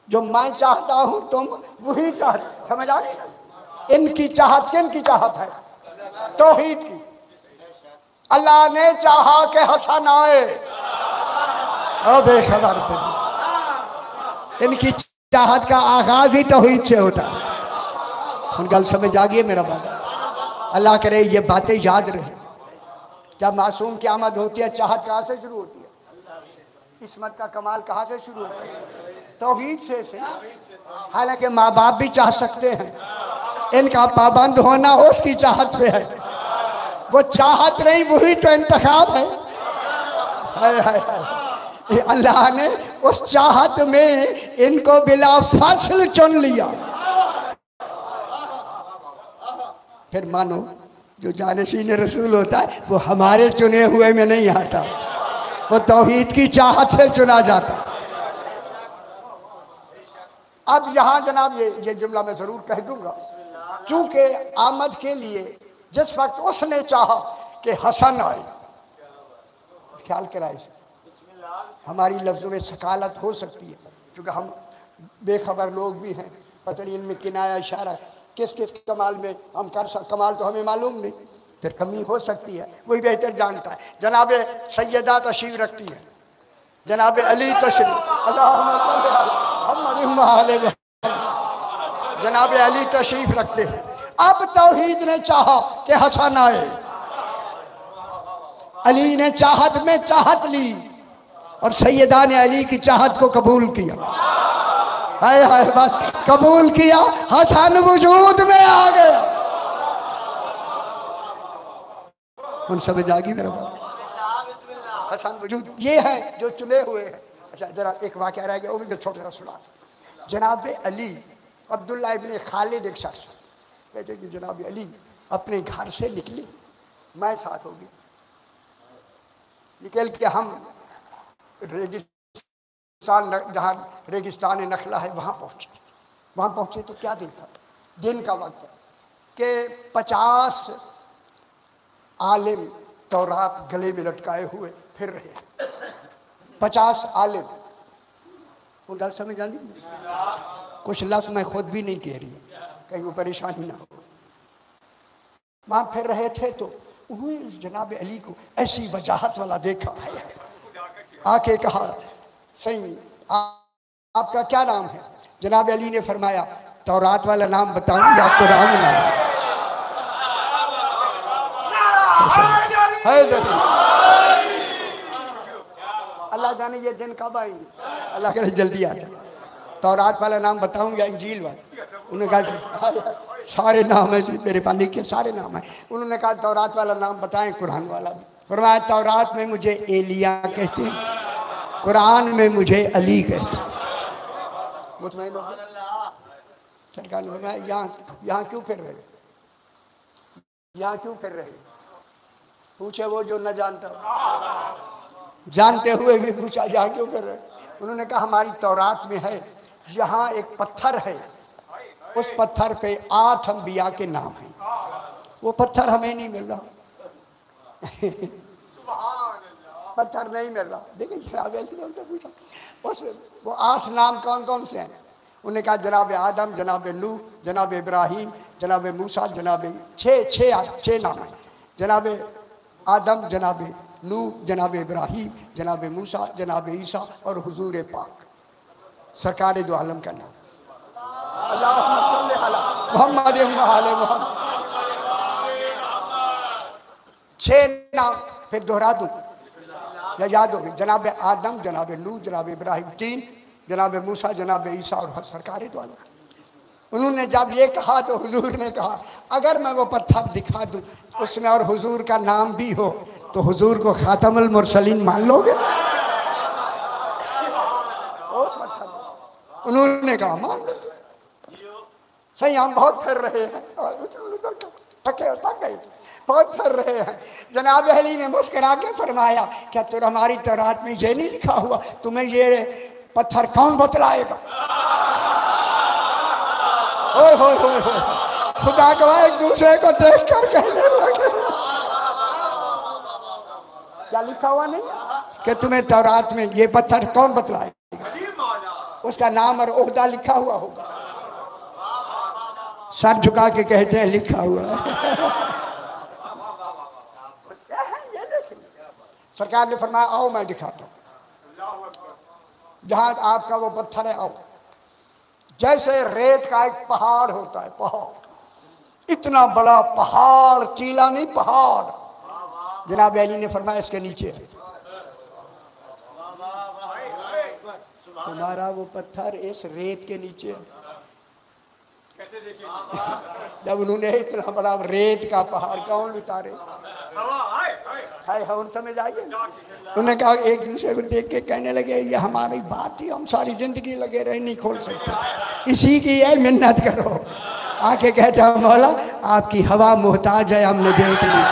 जो मैं चाहता हूं तुम वही चाहते। समझ आ गई? इनकी चाहत किनकी चाहत है? तौहीद की। अल्लाह ने चाहा कि हसन आए, बेखबर थे। इनकी चाहत का आगाज ही तौहीद से होता है। उन गल समझ आ गई मेरा बाबा? अल्लाह करे ये बातें याद रहे। जब मासूम की आमद होती है, चाहत कहाँ से शुरू होती है? किस्मत का कमाल कहाँ से शुरू होता है? तौहीद से। हालांकि माँ बाप भी चाह सकते हैं, इनका पाबंद होना उसकी चाहत पे है। वो चाहत नहीं, वही तो इंतखाब है। हाय हाय हाय, अल्लाह ने उस चाहत में इनको बिला फसल चुन लिया। फिर मानो जो जानशीन रसूल होता है वो हमारे चुने हुए में नहीं आता, वो तौहीद की चाहत से चुना जाता। अब यहाँ जनाब ये जुमला मैं जरूर कह दूंगा, चूंकि आमद के लिए जिस वक्त उसने चाहा कि हसन आए, ख्याल कराए, हमारी लफ्ज़ों में सकालत हो सकती है, क्योंकि हम बेखबर लोग भी हैं, पता नहीं इनमें किनाया इशारा किस किस कमाल में हम कर सकते, कमाल तो हमें मालूम नहीं, फिर कमी हो सकती है, वही बेहतर जानता है। जनाब सैयदा तशरीफ रखती है, जनाब अली तशरीफ, जनाब अली तशरीफ रखते हैं। अब तौहीद ने चाहा कि हसन आए, अली ने चाहत में चाहत ली और सैयदा ने अली की चाहत को कबूल किया। हाय हाय, बस कबूल किया, हसन वजूद में आ गया। उन समझ आ गई मेरा बात? हसन वजूद ये है जो चुने हुए हैं। अच्छा जरा एक वाक़या रह गया, वो भी छोटा सा सुना। जनाब अली अब्दुल्ला इब्ने खालिद एक शख्स कहते कि जनाब अली अपने घर से निकले, मैं साथ होगी, निकल के हम जहाँ रेगिस्तान नखला है वहाँ पहुँचे। वहाँ पहुँचे तो क्या देखा, दिन का वक्त कि 50 आलिम तौरात गले में लटकाए हुए फिर रहे। 50 आलिम, वो गल समझ आनी? कुछ लफ्ज़ मैं खुद भी नहीं कह रही, कहीं वो परेशानी ना हो। वहाँ फिर रहे थे तो उन्होंने जनाब अली को ऐसी वजाहत वाला देखा, आके कहा सही आपका क्या नाम है? जनाब अली ने फरमाया तौरात वाला नाम बताऊं या कुरान नाम? अल्लाह जाने ये दिन कब आएंगे। अल्लाह करे जल्दी आ जाए। तौरात वाला नाम बताऊंगा, इंजील वाला। उन्होंने कहा सारे नाम है जी मेरे पास लिखे, सारे नाम है। उन्होंने कहा तौरात वाला नाम बताएं, कुरान वाला भी। फरमाया तौरात में मुझे एलिया कहते हैं, कुरान में मुझे अली कहते हैं। मुतमईन हो गए। सरकार ने फरमाया यहाँ क्यों फिर रहे, यहाँ क्यों फिर रहे? पूछे वो जो न जानता, जानते हुए भी पूछा यहाँ क्यों फिर रहे? उन्होंने कहा हमारी तौरात में है, यहाँ एक पत्थर है, उस पत्थर पे 8 अंबिया के नाम हैं, वो पत्थर हमें नहीं मिल रहा। पत्थर नहीं मिल रहा। देखिए पूछा उस वो 8 नाम कौन कौन से हैं? उन्होंने कहा जनाब आदम, जनाब नूह, जनाब इब्राहिम, जनाब मूसा, जनाब छः नाम हैं। जनाब आदम, जनाब नूह, जनाब इब्राहिम, जनाब मूसा, जनाब ईसा और हुजूर पाक सरकार दो आलम का नाम। मोहम्मद 6 नाम फिर दोहरा दूँ या याद होगी? जनाब आदम, जनाब नूह, जनाब इब्राहिम 3, जनाब मूसा, जनाब ईसा और सरकार दो आलम। उन्होंने जब ये कहा तो हुजूर ने कहा अगर मैं वो पत्थर दिखा दूं उसमें और हुजूर का नाम भी हो तो हुजूर को खातमुल मुरसलीन मान लोगे? उन्होंने कहा मान लो। सही हम बहुत फिर रहे हैं, थक गए, बहुत फिर रहे हैं। जनाब अली ने मुस्कुरा के फरमाया क्या तो हमारी तौरात में ये नहीं लिखा हुआ, तुम्हें ये पत्थर कौन बतलाएगा? ओए होए होए होए, खुदा गवाह एक दूसरे को देख कर कहने लगे क्या लिखा हुआ नहीं कि तुम्हें तौरात में ये पत्थर कौन बतलाएगा? उसका नाम और ओहदा लिखा हुआ होगा। सर झुका के कहते हैं लिखा हुआ है। सरकार ने फरमाया आओ मैं दिखाता हूँ जहां आपका वो पत्थर है, आओ। जैसे रेत का एक पहाड़ होता है, पहाड़, इतना बड़ा पहाड़, टीला नहीं पहाड़। जनाब अली ने फरमाया इसके नीचे है। तुम्हारा वो पत्थर इस रेत के नीचे है। जब उन्होंने इतना बड़ा रेत का पहाड़ कौन उतारे? हम समझ आइए। उन्होंने कहा एक दूसरे को देख के कहने लगे ये हमारी बात ही हम सारी जिंदगी लगे रहे नहीं खोल सकते, इसी की है मिन्नत करो। आके कहते हैं मौला आपकी हवा मोहताज है, हमने देख ली।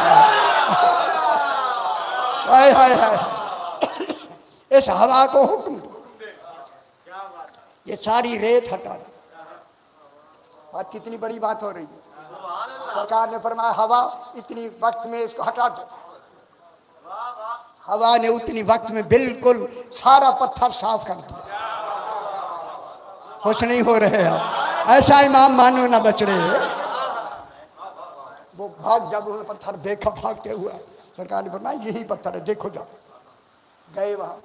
हाय हाय हाय, इस हवा को हुक्म दो ये सारी रेत हटा दो। बात कितनी बड़ी बात हो रही है। सरकार ने फरमाया हवा इतनी वक्त में इसको हटा दो। हवा ने उतनी वक्त में बिल्कुल सारा पत्थर साफ कर दिया। खुश नहीं हो रहे आप? ऐसा इमाम मानो ना बच रहे। वो भाग, जब उन्होंने पत्थर देखा भागते हुआ, सरकार ने फरमाया यही पत्थर है, देखो जाओ। गए वहां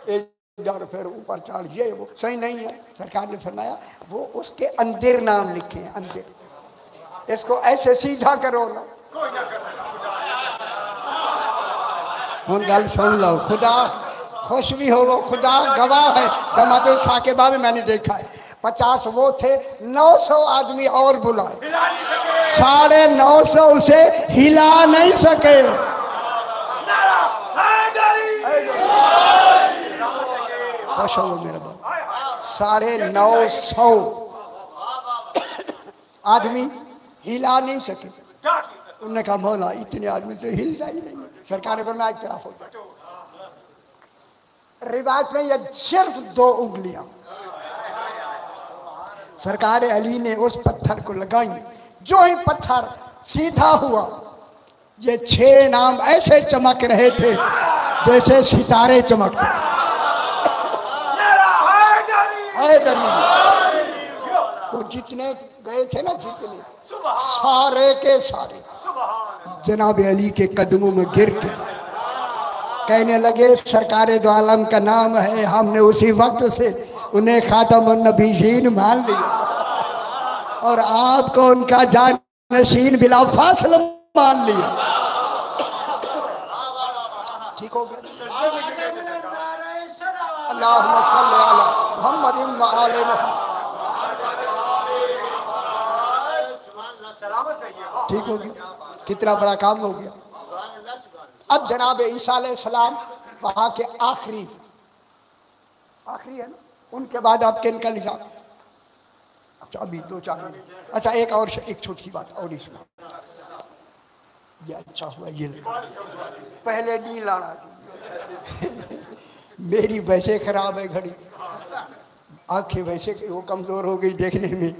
एक फिर ऊपर चढ़, ये वो सही नहीं है। सरकार ने फरमाया वो उसके अंदर नाम लिखे हैं, अंदर, इसको ऐसे सीधा करो ना। हम गल सुन लो, खुदा खुश भी हो, वो खुदा गवाह है। दमादे साकेबा में मैंने देखा है 50 वो थे, 900 आदमी और बुलाए, 950 उसे हिला नहीं सके। खुश हो मेरा बाप, 950 आदमी हिला नहीं सके। उन्होंने कहा मौला इतने आदमी तो हिलता ही नहीं है। सरकार ने फरमाया एक तरफ हो गया। रिवायत में ये सिर्फ 2 उंगलियां सरकार अली ने उस पत्थर को लगाई। जो ही पत्थर सीधा हुआ, ये 6 नाम ऐसे चमक रहे थे जैसे सितारे चमकते। वो जितने गए थे ना, जितने सारे के सारे जनाब अली के कदमों में गिर के कहने लगे सरकारे दो आलम का नाम है, हमने उसी वक्त से उन्हें खातमुन नबीयीन मान लिया और आपको उनका जानशीन बिला फासला मान लिया। ठीक हो गया। अल्लाहुम्मा सल्लि अला मुहम्मद व आले मुहम्मद। ठीक हो गया, कितना बड़ा काम हो गया। अब जनाब ईसा अलैहिस्सलाम वहां के आखिरी है ना, उनके बाद आप किनका निजाम। अच्छा अभी 2-4 मिनट। अच्छा एक छोटी बात और ही सुना, ये अच्छा हुआ ये पहले नहीं लाना चाहिए। मेरी वैसे खराब है घड़ी, आंखें वैसे वो कमजोर हो गई देखने में,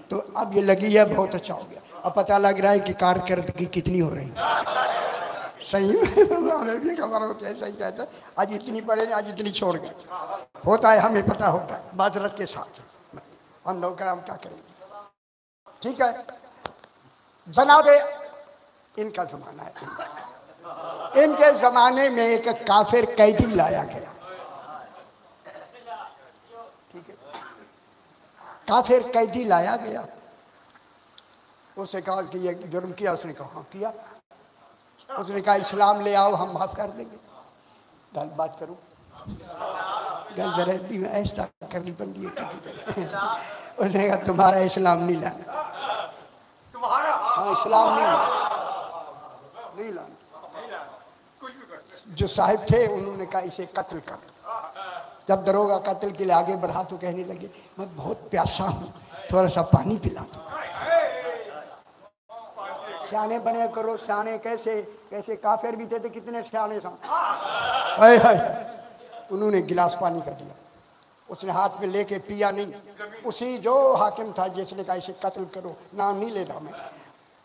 तो अब ये लगी है, बहुत अच्छा हो गया। अब पता लग रहा है कि कारकर्दगी कितनी हो रही है। सही में हमें भी खबर होती है, सही कहते हैं, आज इतनी पढ़े आज इतनी छोड़ गए, होता है, हमें पता होता है माजरत के साथ। हम नौकर हम क्या करेंगे। ठीक है जनाब, इनका जमाना है, इनके जमाने में एक काफिर कैदी लाया गया। ठीक है, काफिर कैदी लाया गया। उसने कहा कि ये जुर्म किया, उसने कहा हाँ किया। उसने कहा इस्लाम ले आओ, हम माफ कर देंगे। गल बात करूं, गल जरा ऐसा करनी पड़ती है। उसने कहा तुम्हारा इस्लाम नहीं लाना, तुम्हारा हाँ इस्लाम नहीं लाना। जो साहिब थे उन्होंने कहा इसे कत्ल कर। जब दरोगा कत्ल के लिए आगे बढ़ा तो कहने लगे मैं बहुत प्यासा हूँ, थोड़ा सा पानी पिला दो। सियाने बने करो, सियाने कैसे कैसे, काफिर भी थे तो कितने सियाने सा। उन्होंने गिलास पानी का दिया, उसने हाथ में लेके पिया नहीं। उसी जो हाकिम था जिसने कहा इसे कत्ल करो, नाम नहीं ले रहा मैं,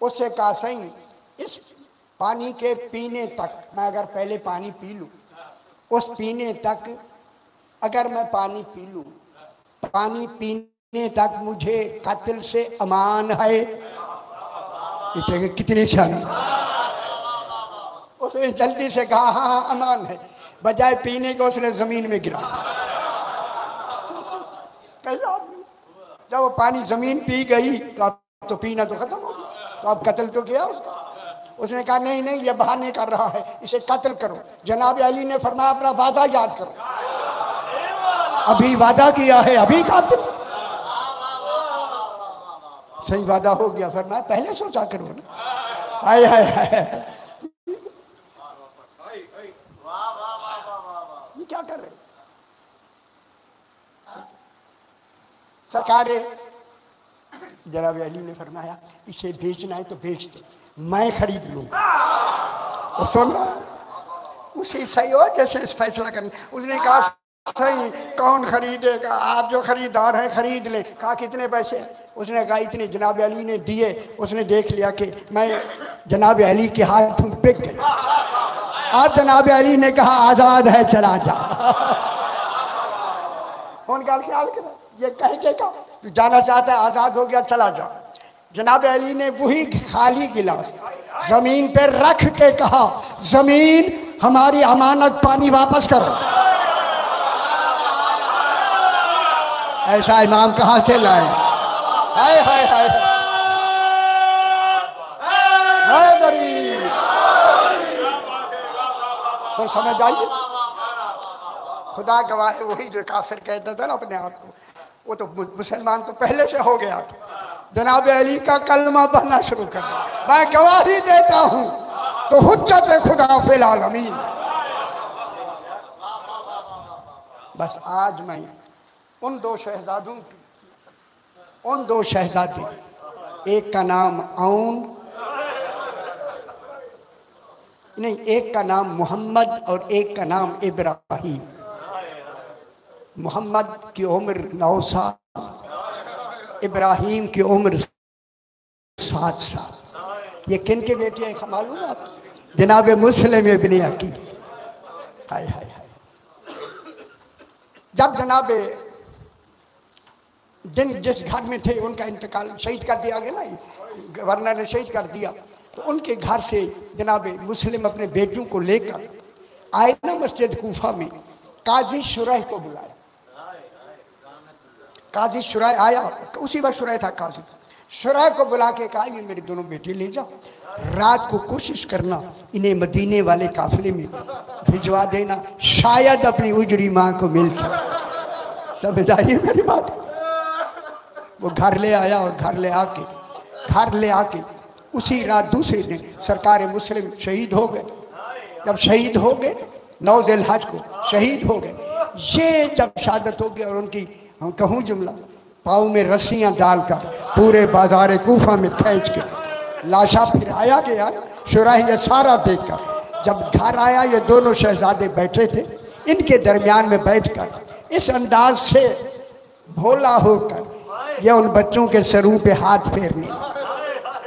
उससे कहा सही इस पानी के पीने तक, मैं अगर पहले पानी पी लूँ, उस पीने तक अगर मैं पानी पी लूँ, पानी पीने तक मुझे कत्ल से अमान है। कितने सियाने। उसने जल्दी से कहा हाँ हाँ अमान है, बजाय पीने को उसने जमीन में गिरा। जब वो पानी जमीन पी गई तो अब तो पीना तो खत्म हो गया, तो अब कत्ल तो किया उसका। उसने कहा नहीं नहीं ये बहाने कर रहा है, इसे कत्ल करो। जनाब अली ने फरमाया अपना वादा याद करो, अभी वादा किया है अभी कत्ल। सही वादा हो गया, फरमाया पहले सोचा करो ना। हाय हाय हाय, ये क्या कर रहे सरकार। जनाब अली ने फरमाया इसे बेचना है तो बेच दो, मैं खरीद लूंगा। और सुन उसी सही हो जैसे इस फैसला करने। उसने कहा सही, कौन खरीदेगा, आप जो खरीदार हैं खरीद लें। कहा कितने पैसे, उसने कहा इतने। जनाब अली ने दिए। उसने देख लिया कि मैं जनाब अली के हाथ बिक गए। आप जनाब अली ने कहा आजाद है चला जा। उनका ख्याल करो, ये कह के का तू जाना चाहता है, आजाद हो गया चला जा। जनाब अली ने वही खाली गिलास जमीन पे रख के कहा जमीन हमारी अमानत पानी वापस करो। ऐसा इमाम कहां से लाए। हाय हाय हाय हाय गरीब, तो समझ आइए। खुदा गवाह है, वही जो काफिर कहता था ना अपने आप को, वो तो मुसलमान तो पहले से हो गया था। जनाब अली का कलमा पढ़ना शुरू कर दिया। मैं गवाही देता हूं तो हुज्जत खुदा फिल आलमीन। बस आज मैं उन दो शहजादे, एक का नाम औन नहीं, एक का नाम मोहम्मद और एक का नाम इब्राहिम। मोहम्मद की उम्र 9 साल, इब्राहिम की उम्र 7 साल। ये किन के बेटे हैं मालूम है आपको? जनाब मुस्लिम इब्न अकील। हाय हाय हाय। जब जनाब जिस घर में थे उनका इंतकाल शहीद कर दिया गया ना, गवर्नर ने शहीद कर दिया, तो उनके घर से जनाब मुस्लिम अपने बेटों को लेकर आए ना मस्जिद कूफा में। काजी शुरैह को बुलाया। काजी शुरैह आया, उसी वक्त शुरैह था काजी। शुरा को बुला के कहा ये मेरे दोनों बेटे ले जाओ, रात को कोशिश करना इन्हें मदीने वाले काफिले में भिजवा देना, शायद अपनी उजड़ी माँ को मिल सके। समझ आई मेरी बात? वो घर ले आया और घर ले आके उसी रात दूसरे दिन सरकार मुस्लिम शहीद हो गए। जब शहीद हो गए 9 ज़िलहज को शहीद हो गए। ये जब शहादत हो गई और उनकी हम कहूँ जुमला पाँव में रस्सियाँ डालकर पूरे बाजार कूफा में खींच के लाशा फिर आया गया। शुरा ये सारा देखकर जब घर आया, ये दोनों शहजादे बैठे थे, इनके दरमियान में बैठकर इस अंदाज से भोला होकर यह उन बच्चों के सरों पे हाथ फेरने लगा।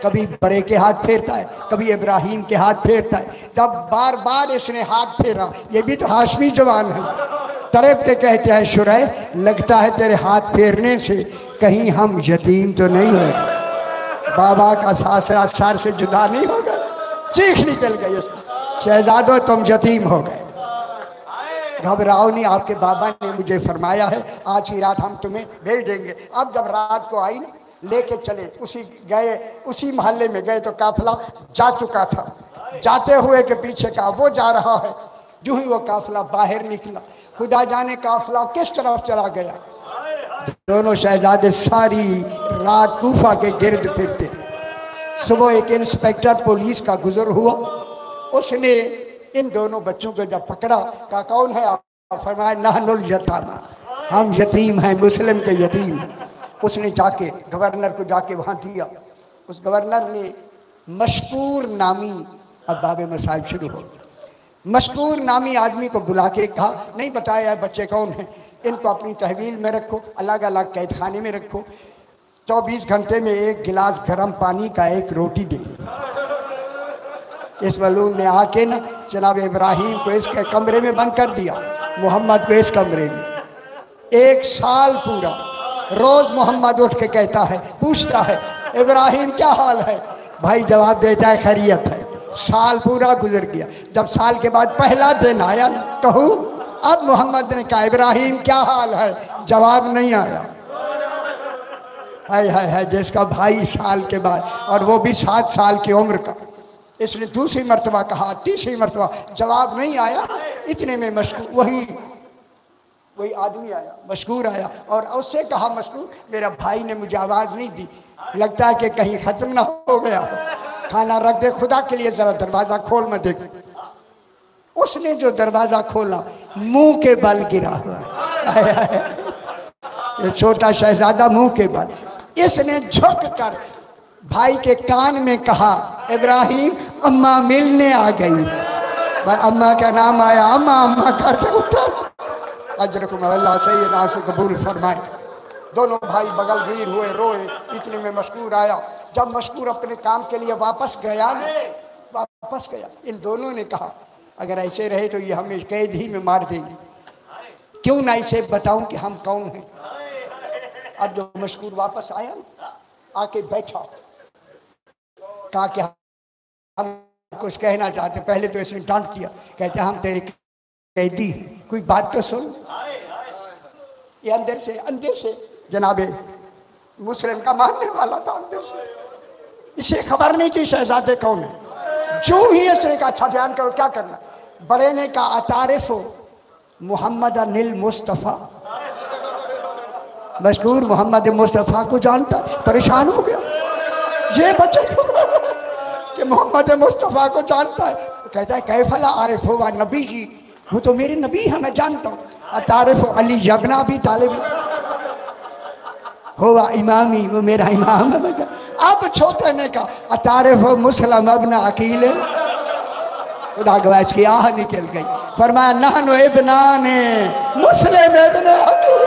कभी बड़े के हाथ फेरता है, कभी इब्राहिम के हाथ फेरता है। जब बार बार इसने हाथ फेरा, ये भी तो हाशमी जवान है, तड़प के कहते हैं शुरैह, लगता है तेरे हाथ फेरने से कहीं हम यतीम तो नहीं हो, बाबा का सासरा सर से जुदा नहीं हो गया। चीख निकल गई उसकी, शहजादो तुम यतीम हो गए। घबराओ नहीं, आपके बाबा ने मुझे फरमाया है आज ही रात हम तुम्हें भेज देंगे। अब जब रात को आई ना, लेके चले, उसी मोहल्ले में गए तो काफिला जा चुका था। जाते हुए के पीछे का वो जा रहा है, जो ही वो काफिला बाहर निकला, खुदा जाने काफिला किस तरफ चला गया। दोनों शहजादे सारी रात कूफा के गिर्द फिरते। सुबह एक इंस्पेक्टर पुलिस का गुजर हुआ, उसने इन दोनों बच्चों को जब पकड़ा, कहा कौन है आप? फरमाया नहनुल यतामा, हम यतीम हैं, मुस्लिम के यतीम हैं। उसने जाके गवर्नर को जाके वहाँ दिया। उस गवर्नर ने मशकूर नामी, अब बाबे मसाइब शुरू हो गए। मशकूर नामी आदमी को बुला के कहा नहीं बताया बच्चे कौन हैं, इनको अपनी तहवील में रखो, अलग अलग कैद खाने में रखो, 24 घंटे में 1 गिलास गर्म पानी का 1 रोटी देंगे। इस मलून ने आके ना जनाब इब्राहिम को इसके कमरे में बंद कर दिया, मोहम्मद को इस कमरे में। 1 साल पूरा रोज मोहम्मद उठ के कहता है, पूछता है इब्राहिम क्या हाल है, भाई जवाब देता है खैरियत है। साल पूरा गुजर गया। जब साल के बाद पहला दिन आया, कहूँ अब मोहम्मद ने कहा इब्राहिम क्या हाल है, जवाब नहीं आया। है जिसका भाई साल के बाद, और वो भी 7 साल की उम्र का। इसने दूसरी मर्तबा कहा, तीसरी मर्तबा, जवाब नहीं आया। इतने में मशकूर वही आदमी आया, मशकूर आया और उससे कहा मशकूर मेरा भाई ने मुझे आवाज़ नहीं दी, लगता है कि कहीं ख़त्म ना हो गया, खाना रख दे, खुदा के लिए ज़रा दरवाज़ा खोल मैं देख। उसने जो दरवाज़ा खोला, मुंह के बल गिरा हुआ है। ये छोटा शहजादा मुंह के बल। इसने झुक कर भाई के कान में कहा इब्राहिम अम्मा मिलने आ गई। अम्मा का नाम आया, अम्मा अम्मा करके उठा। अजरकुम अल्लाह सैयदा से कबूल फरमाए। दोनों भाई बगल गिर हुए, रोए। इतने में मशकूर आया। जब मशकूर अपने काम के लिए वापस गया, इन दोनों ने कहा अगर ऐसे रहे तो ये हमें कैद ही में मार देंगे, क्यों ना इसे बताऊं कि हम कौन हैं। अब जो मशकूर वापस आया, आके बैठा, कहा कि हम कुछ कहना चाहते। पहले तो इसने डांट दिया, कहते हम तेरे कैदी, कोई बात तो सुन। ये अंदर से जनाबे मुस्लिम का मानने वाला था, अंदर से इसे खबर नहीं थी शहजादे कौन है। जो ही इसने कहा अच्छा बयान करो क्या करना। बड़े ने कहा अतारिफ मोहम्मद अनिल मुस्तफ़ा। मशकूर मोहम्मद मुस्तफ़ा को जानता, परेशान हो गया ये बच्चे कि मोहम्मद मुस्तफ़ा को जानता है। कहता है कैफला आरिफ हुआ नबी जी, वो तो मेरे नबी हैं, मैं जानता हूँ। अतारिफ अली जबना भी तालिब हुआ इमामी, वो मेरा इमाम है। अब छोटे ने कहा अतारिफ मुस्लिम अबना अकील, खुदा गवाह की आह निकल गई। फरमाया नहनु इब्नाने मुस्लिम इब्ने अकील।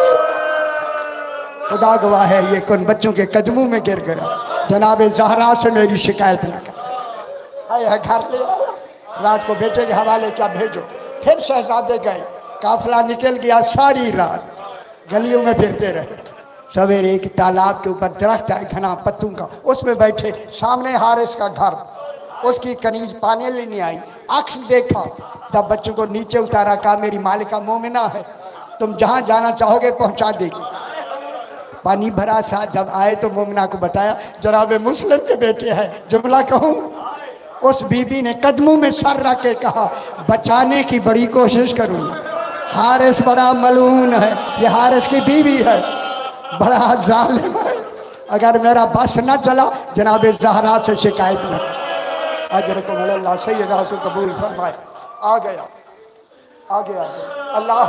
खुदा गवाह है ये कौन बच्चों के कदमों में गिर गया। जनाब ज़हरा से मेरी शिकायत न कर, घर ले रात को बेटे के हवाले क्या भेजो। फिर शहजादे गए, काफिला निकल गया। सारी रात गलियों में फिरते रहे। सवेरे एक तालाब के ऊपर दरख्त है घना पत्तों का, उसमें बैठे, सामने हारिस का घर। उसकी कनीज पानी लेने आई, अक्स देखा, तब बच्चों को नीचे उतारा, कहा मेरी मालिका मोमिना है, तुम जहाँ जाना चाहोगे पहुँचा देगी। पानी भरा सा। जब आए तो मोमना को बताया जनाब मुस्लिम के बेटे हैं। जुमला कहूँ, उस बीबी ने कदमों में सर रख के कहा बचाने की बड़ी कोशिश करूँगी। हारिस बड़ा मलून है, ये हारिस की बीवी है, बड़ा जालिम है। अगर मेरा बस न चला जनाब ज़हरा से शिकायत न। अजर को अल्लाह सैयदा से कबूल फरमाए। आ गया अल्लाह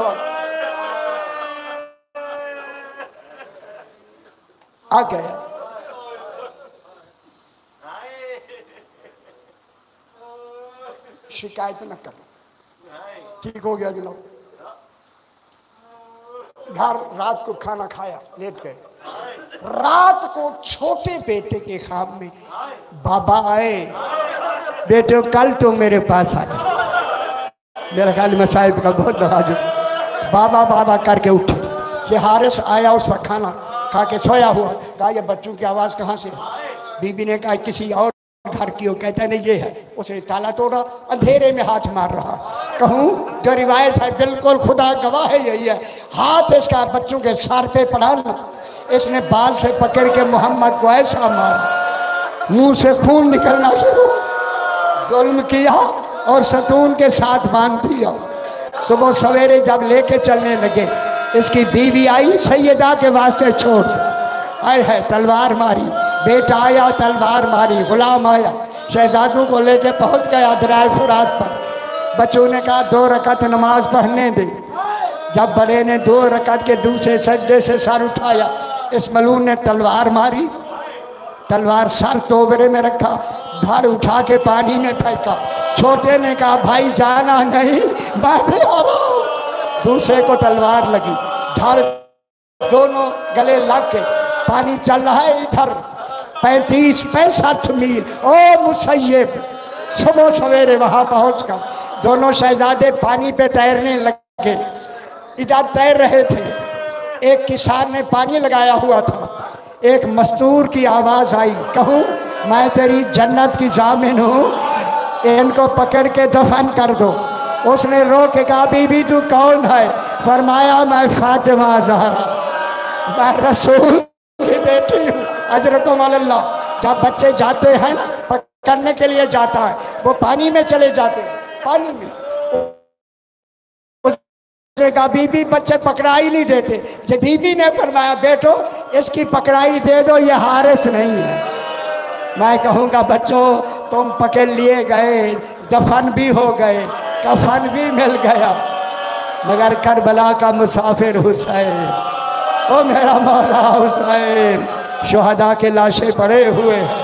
आ गया। शिकायत न कर, ठीक हो गया जनाब। घर रात को खाना खाया, लेट गए। रात को छोटे बेटे के ख्वाब में बाबा आए, बेटे कल तो मेरे पास आ जाए। मेरे ख्याल में साहिब का बहुत नवाजो। बाबा बाबा करके उठे। ये हारिस आया, उस वक्त खाना खा के सोया हुआ। कहा ये बच्चों की आवाज़ कहाँ से? बीबी ने कहा किसी और घर की हो। कहता नहीं ये है। उसने ताला तोड़ा, अंधेरे में हाथ मार रहा। कहूँ जो रिवायत है बिल्कुल खुदा गवाह है यही है। हाथ इसका बच्चों के सर पे पड़ा ना, इसने बाल से पकड़ के मोहम्मद को ऐसा मारा, मुंह से खून निकलना शुरू। जुल्म किया और सतून के साथ बांध दिया। सुबह सवेरे जब लेके चलने लगे, इसकी बीवी आई, सैयदा के वास्ते छोड़ दे। आए है तलवार मारी, बेटा आया तलवार मारी, गुलाम आया, शहजादों को लेके पहुंच गया दरिया फुरात पर। बच्चों ने कहा 2 रकत नमाज पढ़ने दे। जब बड़े ने 2 रकत के दूसरे सजदे से सर उठाया, इस मलून ने तलवार मारी, तलवार सर तोबरे में रखा, धड़ उठा के पानी में फेंका। छोटे ने कहा भाई जाना नहीं, मैं भी आ रहा हूं। दूसरे को तलवार लगी, धड़ दोनों गले लग के पानी चल रहा है इधर 35-65 मील। ओ मुसैयब, सुबह सवेरे वहां पहुंचकर दोनों शहजादे पानी पे तैरने लगे। इधर तैर रहे थे, एक किसान ने पानी लगाया हुआ था। एक मस्तूर की आवाज आई, कहूँ मैं तेरी जन्नत की जामिन हूँ, इनको पकड़ के दफन कर दो। उसने रो के कहा बीबी तू कौन है? फरमाया मैं फातिमा ज़हरा, मैं रसूल की बेटी हूँ। अजरकुम अल्लाह। जब बच्चे जाते हैं ना पकड़ने के लिए जाता है, वो पानी में चले जाते हैं, पानी में। उसने कहा बीबी बच्चे पकड़ाई नहीं देते। जब बीबी ने फरमाया बेटो इसकी पकड़ाई दे दो, ये हारिस नहीं है। मैं कहूँगा बच्चों तुम पकड़ लिए गए, दफन भी हो गए, कफन भी मिल गया, मगर करबला का मुसाफिर हुसैन, ओ मेरा मौला हुसैन, शुहदा के लाशें पड़े हुए हैं।